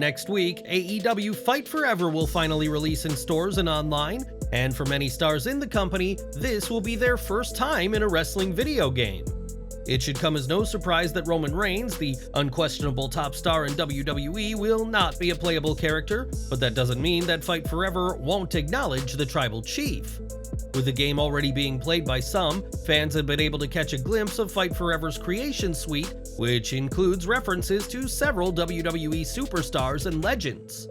next week, AEW Fight Forever will finally release in stores and online, and for many stars in the company, this will be their first time in a wrestling video game. It should come as no surprise that Roman Reigns, the unquestionable top star in WWE, will not be a playable character, but that doesn't mean that Fight Forever won't acknowledge the Tribal Chief. With the game already being played by some, fans have been able to catch a glimpse of Fight Forever's creation suite, which includes references to several WWE superstars and legends.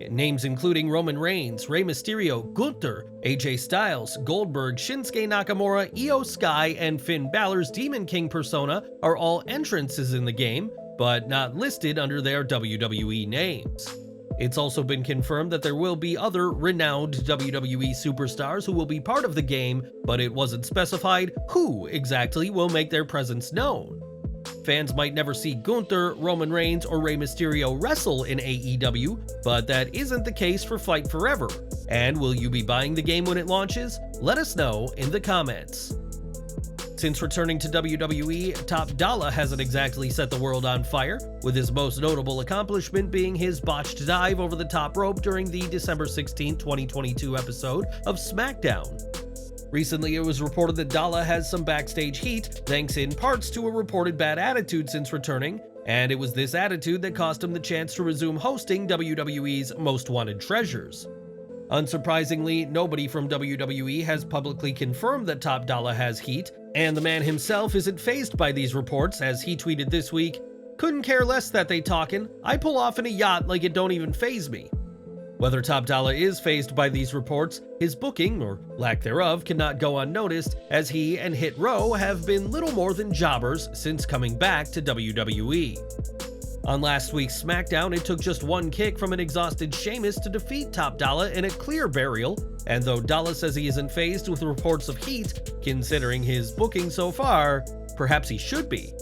Names including Roman Reigns, Rey Mysterio, Gunther, AJ Styles, Goldberg, Shinsuke Nakamura, Io Sky, and Finn Balor's Demon King persona are all entrances in the game, but not listed under their WWE names. It's also been confirmed that there will be other renowned WWE superstars who will be part of the game, but it wasn't specified who exactly will make their presence known. Fans might never see Gunther, Roman Reigns, or Rey Mysterio wrestle in AEW, but that isn't the case for Fight Forever. And will you be buying the game when it launches? Let us know in the comments. Since returning to WWE, Top Dolla hasn't exactly set the world on fire, with his most notable accomplishment being his botched dive over the top rope during the December 16, 2022 episode of SmackDown. Recently, it was reported that Dolla has some backstage heat, thanks in parts to a reported bad attitude since returning, and it was this attitude that cost him the chance to resume hosting WWE's Most Wanted Treasures. Unsurprisingly, nobody from WWE has publicly confirmed that Top Dolla has heat, and the man himself isn't fazed by these reports, as he tweeted this week, "Couldn't care less that they talkin', I pull off in a yacht like it don't even faze me." Whether Top Dolla is fazed by these reports, his booking, or lack thereof, cannot go unnoticed, as he and Hit Row have been little more than jobbers since coming back to WWE. On last week's SmackDown, it took just one kick from an exhausted Sheamus to defeat Top Dolla in a clear burial, and though Dolla says he isn't fazed with reports of heat, considering his booking so far, perhaps he should be.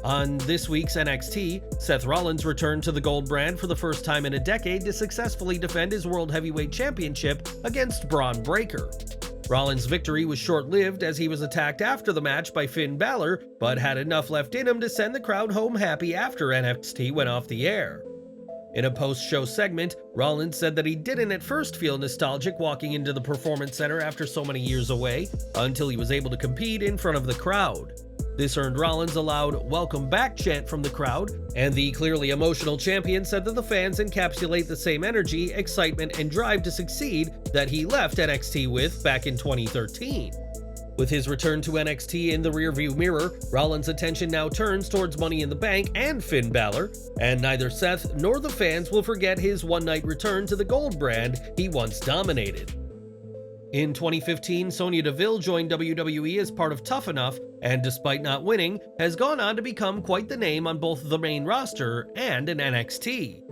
On this week's NXT, Seth Rollins returned to the gold brand for the first time in a decade to successfully defend his World Heavyweight Championship against Braun Breaker. Rollins' victory was short-lived as he was attacked after the match by Finn Balor, but had enough left in him to send the crowd home happy after NXT went off the air. In a post-show segment, Rollins said that he didn't at first feel nostalgic walking into the Performance Center after so many years away, until he was able to compete in front of the crowd. This earned Rollins a loud "welcome back" chant from the crowd, and the clearly emotional champion said that the fans encapsulate the same energy, excitement, and drive to succeed that he left NXT with back in 2013. With his return to NXT in the rearview mirror, Rollins' attention now turns towards Money in the Bank and Finn Balor, and neither Seth nor the fans will forget his one-night return to the gold brand he once dominated. In 2015, Sonya Deville joined WWE as part of Tough Enough, and despite not winning, has gone on to become quite the name on both the main roster and in NXT.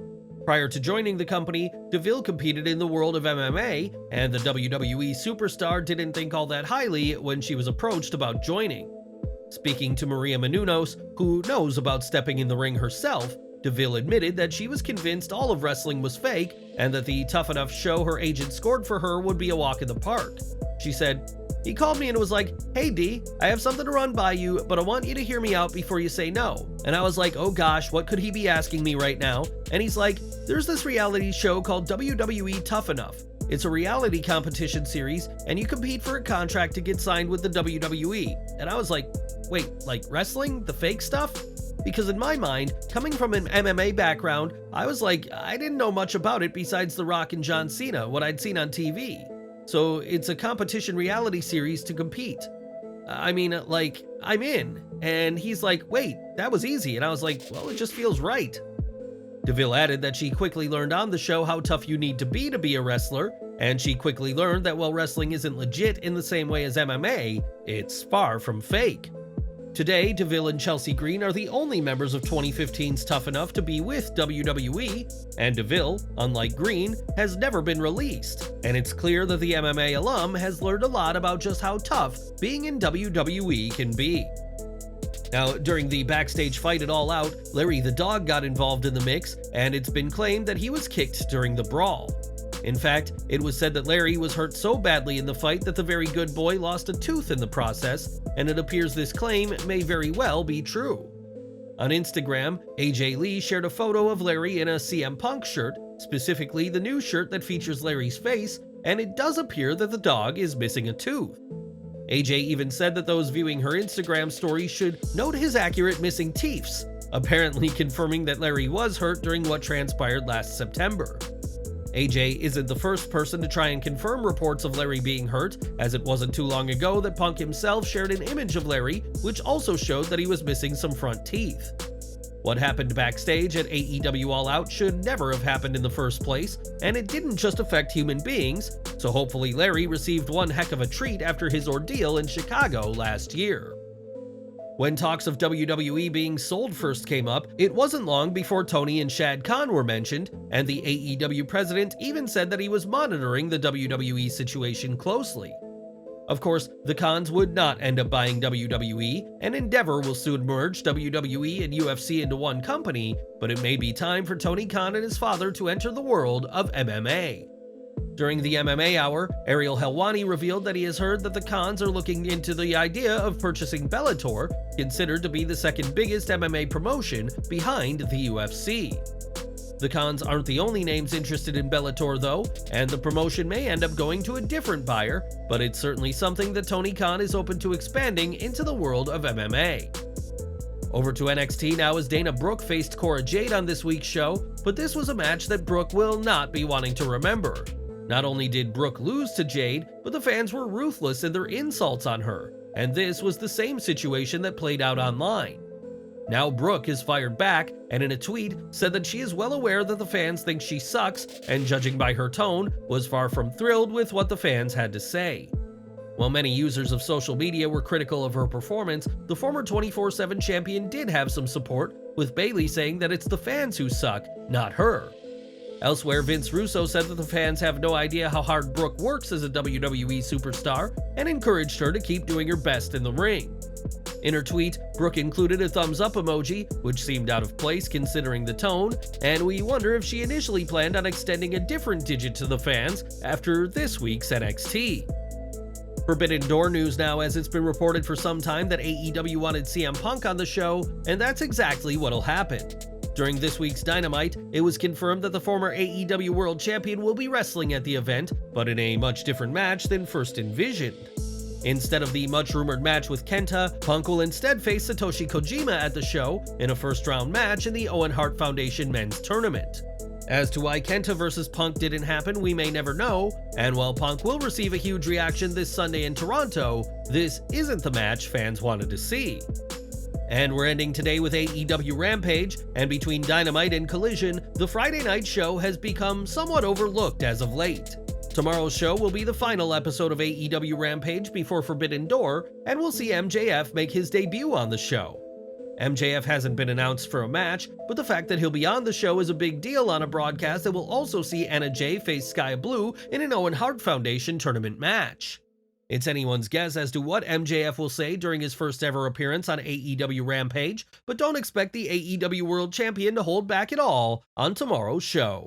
Prior to joining the company, Deville competed in the world of MMA, and the WWE superstar didn't think all that highly when she was approached about joining. Speaking to Maria Menounos, who knows about stepping in the ring herself, Deville admitted that she was convinced all of wrestling was fake and that the Tough Enough show her agent scored for her would be a walk in the park. She said, "He called me and was like, 'Hey D, I have something to run by you, but I want you to hear me out before you say no.' And I was like, oh gosh, what could he be asking me right now? And he's like, 'There's this reality show called WWE Tough Enough. It's a reality competition series, and you compete for a contract to get signed with the WWE.' And I was like, wait, like wrestling? The fake stuff? Because in my mind, coming from an MMA background, I was like, I didn't know much about it besides The Rock and John Cena, what I'd seen on TV. So it's a competition reality series to compete. I mean, like, I'm in." And he's like, "Wait, that was easy." And I was like, well, it just feels right. Deville added that she quickly learned on the show how tough you need to be a wrestler, and she quickly learned that while wrestling isn't legit in the same way as MMA, it's far from fake. Today, Deville and Chelsea Green are the only members of 2015's Tough Enough to be with WWE, and Deville, unlike Green, has never been released, and it's clear that the MMA alum has learned a lot about just how tough being in WWE can be. Now, during the backstage fight at All Out, Larry the Dog got involved in the mix, and it's been claimed that he was kicked during the brawl. In fact, it was said that Larry was hurt so badly in the fight that the very good boy lost a tooth in the process, and it appears this claim may very well be true. On Instagram, AJ Lee shared a photo of Larry in a CM Punk shirt, specifically the new shirt that features Larry's face, and it does appear that the dog is missing a tooth. AJ even said that those viewing her Instagram story should note his accurate missing teeths, apparently confirming that Larry was hurt during what transpired last September. AJ isn't the first person to try and confirm reports of Larry being hurt, as it wasn't too long ago that Punk himself shared an image of Larry, which also showed that he was missing some front teeth. What happened backstage at AEW All Out should never have happened in the first place, and it didn't just affect human beings, so hopefully Larry received one heck of a treat after his ordeal in Chicago last year. When talks of WWE being sold first came up, it wasn't long before Tony and Shad Khan were mentioned, and the AEW president even said that he was monitoring the WWE situation closely. Of course, the Khans would not end up buying WWE, and Endeavor will soon merge WWE and UFC into one company, but it may be time for Tony Khan and his father to enter the world of MMA. During the MMA Hour, Ariel Helwani revealed that he has heard that the Khans are looking into the idea of purchasing Bellator, considered to be the second biggest MMA promotion behind the UFC. The Khans aren't the only names interested in Bellator though, and the promotion may end up going to a different buyer, but it's certainly something that Tony Khan is open to expanding into the world of MMA. Over to NXT now as Dana Brooke faced Cora Jade on this week's show, but this was a match that Brooke will not be wanting to remember. Not only did Brooke lose to Jade, but the fans were ruthless in their insults on her, and this was the same situation that played out online. Now Brooke is fired back, and in a tweet said that she is well aware that the fans think she sucks, and judging by her tone, was far from thrilled with what the fans had to say. While many users of social media were critical of her performance, the former 24/7 champion did have some support, with Bayley saying that it's the fans who suck, not her. Elsewhere, Vince Russo said that the fans have no idea how hard Brooke works as a WWE superstar and encouraged her to keep doing her best in the ring. In her tweet, Brooke included a thumbs up emoji, which seemed out of place considering the tone, and we wonder if she initially planned on extending a different digit to the fans after this week's NXT. Forbidden Door news now, as it's been reported for some time that AEW wanted CM Punk on the show, and that's exactly what'll happen. During this week's Dynamite, it was confirmed that the former AEW World Champion will be wrestling at the event, but in a much different match than first envisioned. Instead of the much-rumored match with Kenta, Punk will instead face Satoshi Kojima at the show in a first-round match in the Owen Hart Foundation men's tournament. As to why Kenta vs. Punk didn't happen, we may never know, and while Punk will receive a huge reaction this Sunday in Toronto, this isn't the match fans wanted to see. And we're ending today with AEW Rampage, and between Dynamite and Collision, the Friday night show has become somewhat overlooked as of late. Tomorrow's show will be the final episode of AEW Rampage before Forbidden Door, and we'll see MJF make his debut on the show. MJF hasn't been announced for a match, but the fact that he'll be on the show is a big deal on a broadcast that will also see Anna Jay face Skye Blue in an Owen Hart Foundation tournament match. It's anyone's guess as to what MJF will say during his first ever appearance on AEW Rampage, but don't expect the AEW World Champion to hold back at all on tomorrow's show.